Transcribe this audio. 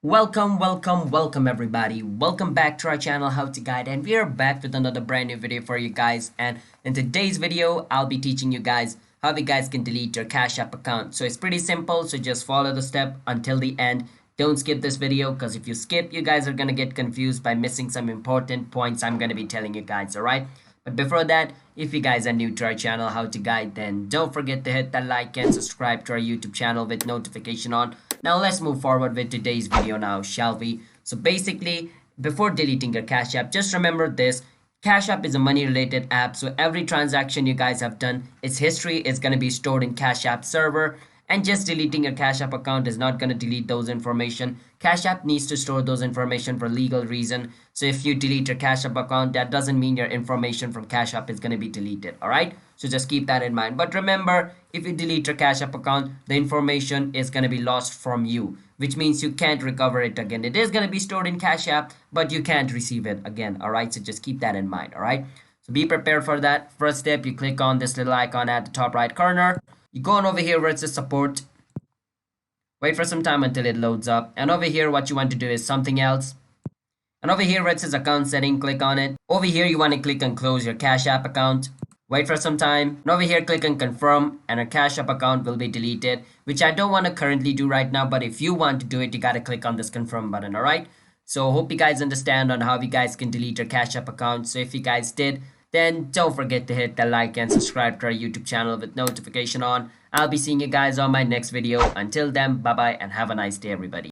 Welcome everybody. Welcome back to our channel How to Guide, and we are back with another brand new video for you guys. And in today's video, I'll be teaching you guys how you guys can delete your Cash App account. So it's pretty simple, so just follow the step until the end. Don't skip this video, because if you skip, you guys are gonna get confused by missing some important points I'm gonna be telling you guys, alright? But before that, if you guys are new to our channel How to Guide, then don't forget to hit that like and subscribe to our YouTube channel with notification on. Now let's move forward with today's video now, shall we? So basically, before deleting your Cash App, just remember this. Cash App is a money related app, so every transaction you guys have done, its history is going to be stored in Cash App server. And just deleting your Cash App account is not going to delete those information. Cash App needs to store those information for legal reason. So if you delete your Cash App account, that doesn't mean your information from Cash App is going to be deleted. All right. So just keep that in mind. But remember, if you delete your Cash App account, the information is going to be lost from you, which means you can't recover it again. It is going to be stored in Cash App, but you can't receive it again. All right. So just keep that in mind. All right. So be prepared for that. First step, you click on this little icon at the top right corner. You go on over here where it says support. Wait for some time until it loads up. And over here, what you want to do is something else. And over here where it says account setting, click on it. Over here, you want to click on close your Cash App account. Wait for some time. And over here, click on confirm, and a Cash App account will be deleted, which I don't want to currently do right now. But if you want to do it, you got to click on this confirm button. All right. So hope you guys understand on how you guys can delete your Cash App account. So if you guys did, then don't forget to hit the like and subscribe to our YouTube channel with notification on. I'll be seeing you guys on my next video. Until then, bye bye and have a nice day, everybody.